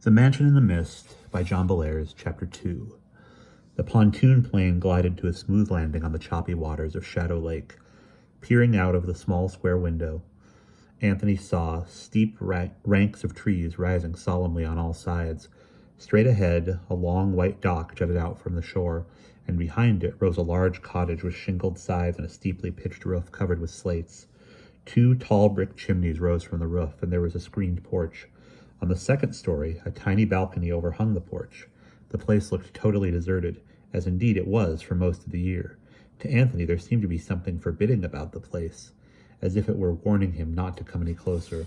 The Mansion in the Mist by John Bellairs, Chapter 2. The pontoon plane glided to a smooth landing on the choppy waters of Shadow Lake. Peering out of the small square window, Anthony saw steep ranks of trees rising solemnly on all sides. Straight ahead, a long white dock jutted out from the shore, and behind it rose a large cottage with shingled sides and a steeply pitched roof covered with slates. 2 tall brick chimneys rose from the roof, and there was a screened porch. On the second story, a tiny balcony overhung the porch. The place looked totally deserted, as indeed it was for most of the year. To Anthony, there seemed to be something forbidding about the place, as if it were warning him not to come any closer.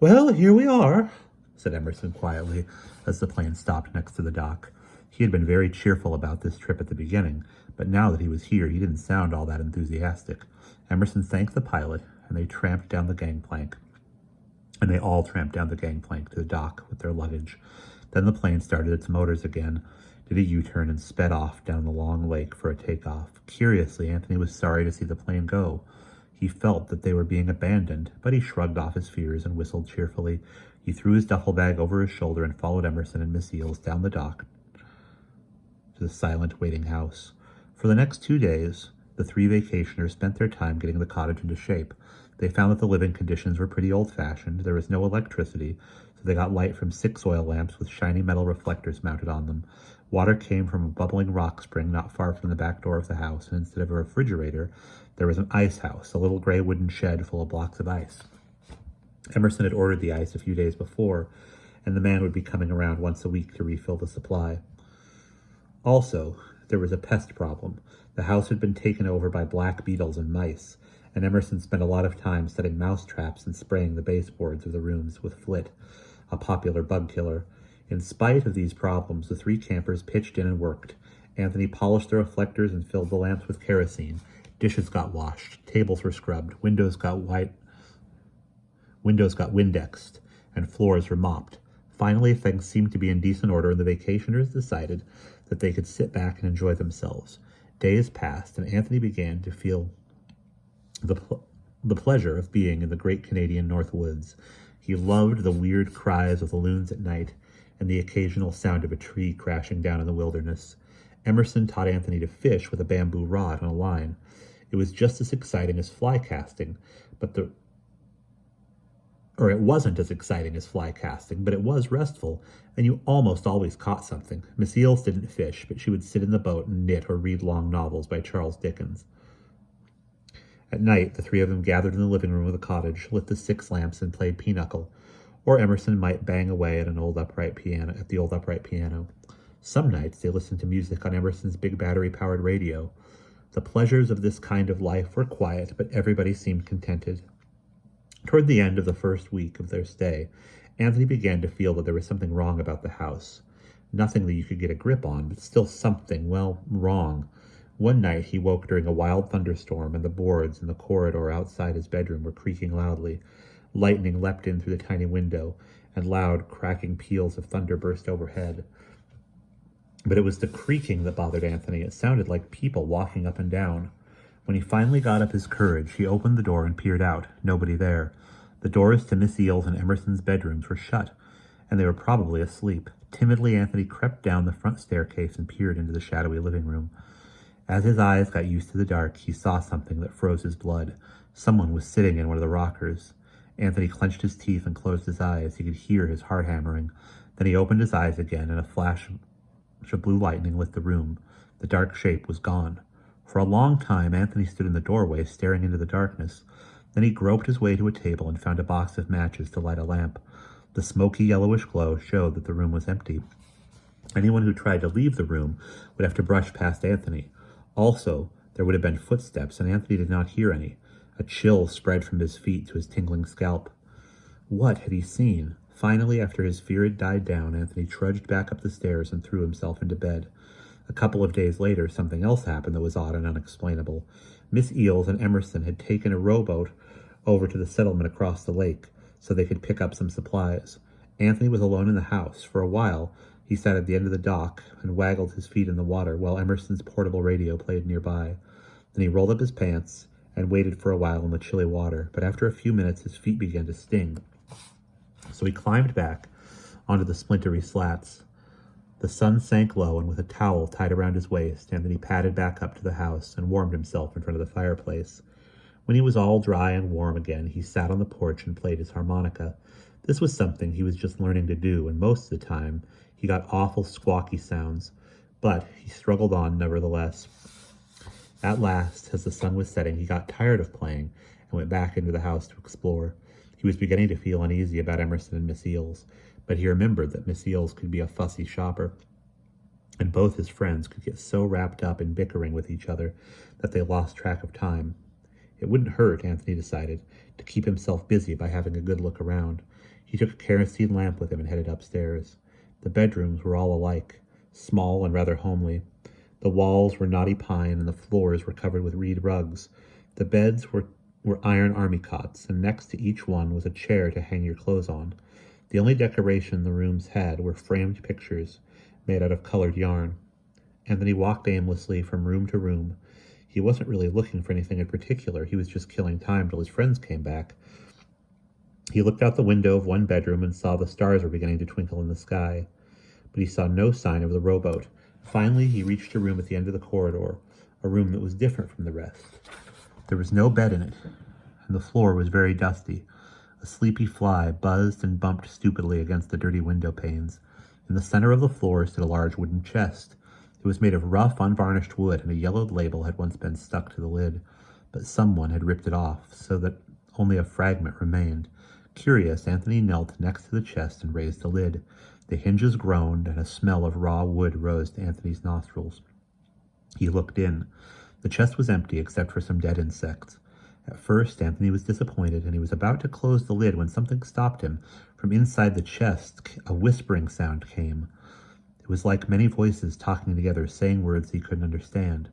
"Well, here we are," said Emerson quietly, as the plane stopped next to the dock. He had been very cheerful about this trip at the beginning, but now that he was here, he didn't sound all that enthusiastic. Emerson thanked the pilot, and they all tramped down the gangplank to the dock with their luggage. Then the plane started its motors again, did a U-turn, and sped off down the long lake for a takeoff. Curiously, Anthony was sorry to see the plane go. He felt that they were being abandoned, but he shrugged off his fears and whistled cheerfully. He threw his duffel bag over his shoulder and followed Emerson and Miss Eels down the dock to the silent waiting house. For the next 2 days, the 3 vacationers spent their time getting the cottage into shape. They found that the living conditions were pretty old-fashioned. There was no electricity, so they got light from 6 oil lamps with shiny metal reflectors mounted on them. Water came from a bubbling rock spring not far from the back door of the house, and instead of a refrigerator, there was an ice house, a little gray wooden shed full of blocks of ice. Emerson had ordered the ice a few days before, and the man would be coming around once a week to refill the supply. Also, there was a pest problem. The house had been taken over by black beetles and mice, and Emerson spent a lot of time setting mouse traps and spraying the baseboards of the rooms with Flit, a popular bug killer. In spite of these problems, the 3 campers pitched in and worked. Anthony polished the reflectors and filled the lamps with kerosene. Dishes got washed, tables were scrubbed, windows got Windexed, and floors were mopped. Finally, things seemed to be in decent order, and the vacationers decided that they could sit back and enjoy themselves. Days passed, and Anthony began to feel the pleasure of being in the great Canadian North Woods. He loved the weird cries of the loons at night and the occasional sound of a tree crashing down in the wilderness. Emerson taught Anthony to fish with a bamboo rod and a line. It was just as exciting as fly casting, it wasn't as exciting as fly casting, but it was restful, and you almost always caught something. Miss Eels didn't fish, but she would sit in the boat and knit or read long novels by Charles Dickens. At night, the 3 of them gathered in the living room of the cottage, lit the 6 lamps, and played pinochle, or Emerson might bang away at the old upright piano. Some nights they listened to music on Emerson's big battery-powered radio. The pleasures of this kind of life were quiet, but everybody seemed contented. Toward the end of the first week of their stay, Anthony began to feel that there was something wrong about the house. Nothing that you could get a grip on, but still something, wrong. One night he woke during a wild thunderstorm, and the boards in the corridor outside his bedroom were creaking loudly. Lightning leapt in through the tiny window, and loud, cracking peals of thunder burst overhead. But it was the creaking that bothered Anthony. It sounded like people walking up and down. When he finally got up his courage, he opened the door and peered out. Nobody there. The doors to Miss Eels and Emerson's bedrooms were shut, and they were probably asleep. Timidly, Anthony crept down the front staircase and peered into the shadowy living room. As his eyes got used to the dark, he saw something that froze his blood. Someone was sitting in one of the rockers. Anthony clenched his teeth and closed his eyes. He could hear his heart hammering. Then he opened his eyes again, and a flash of blue lightning lit the room. The dark shape was gone. For a long time, Anthony stood in the doorway, staring into the darkness. Then he groped his way to a table and found a box of matches to light a lamp. The smoky yellowish glow showed that the room was empty. Anyone who tried to leave the room would have to brush past Anthony. Also, there would have been footsteps, and Anthony did not hear any. A chill spread from his feet to his tingling scalp. What had he seen? Finally, after his fear had died down, Anthony trudged back up the stairs and threw himself into bed. A couple of days later, something else happened that was odd and unexplainable. Miss Eels and Emerson had taken a rowboat over to the settlement across the lake so they could pick up some supplies. Anthony was alone in the house. For a while, he sat at the end of the dock and waggled his feet in the water while Emerson's portable radio played nearby. Then he rolled up his pants and waited for a while in the chilly water, but after a few minutes his feet began to sting. So he climbed back onto the splintery slats. The sun sank low, and with a towel tied around his waist, Anthony padded back up to the house and warmed himself in front of the fireplace. When he was all dry and warm again, he sat on the porch and played his harmonica. This was something he was just learning to do, and most of the time he got awful squawky sounds, but he struggled on nevertheless. At last, as the sun was setting, he got tired of playing and went back into the house to explore. He was beginning to feel uneasy about Emerson and Miss Eales, but he remembered that Miss Eales could be a fussy shopper, and both his friends could get so wrapped up in bickering with each other that they lost track of time. It wouldn't hurt, Anthony decided, to keep himself busy by having a good look around. He took a kerosene lamp with him and headed upstairs. The bedrooms were all alike, small and rather homely. The walls were knotty pine and the floors were covered with reed rugs. The beds were iron army cots, and next to each one was a chair to hang your clothes on. The only decoration the rooms had were framed pictures made out of colored yarn. Anthony walked aimlessly from room to room. He wasn't really looking for anything in particular. He was just killing time till his friends came back. He looked out the window of one bedroom and saw the stars were beginning to twinkle in the sky, but he saw no sign of the rowboat. Finally, he reached a room at the end of the corridor, a room that was different from the rest. There was no bed in it, and the floor was very dusty. A sleepy fly buzzed and bumped stupidly against the dirty window panes. In the center of the floor stood a large wooden chest. It was made of rough, unvarnished wood, and a yellowed label had once been stuck to the lid, but someone had ripped it off, so that only a fragment remained. Curious, Anthony knelt next to the chest and raised the lid. The hinges groaned, and a smell of raw wood rose to Anthony's nostrils. He looked in. The chest was empty except for some dead insects. At first, Anthony was disappointed, and he was about to close the lid when something stopped him. From inside the chest, a whispering sound came. It was like many voices talking together, saying words he couldn't understand.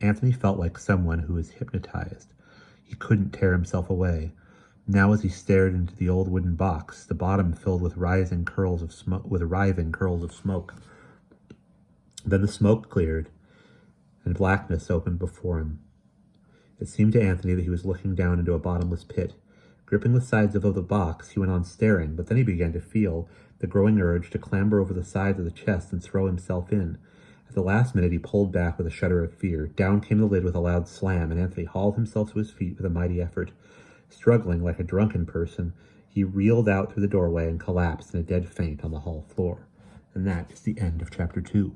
Anthony felt like someone who was hypnotized. He couldn't tear himself away. Now, as he stared into the old wooden box, the bottom filled with writhing curls of smoke. Then the smoke cleared, and blackness opened before him. It seemed to Anthony that he was looking down into a bottomless pit. Gripping the sides of the box, he went on staring, but then he began to feel the growing urge to clamber over the sides of the chest and throw himself in. At the last minute, he pulled back with a shudder of fear. Down came the lid with a loud slam, and Anthony hauled himself to his feet with a mighty effort. Struggling like a drunken person, he reeled out through the doorway and collapsed in a dead faint on the hall floor. And that is the end of Chapter 2.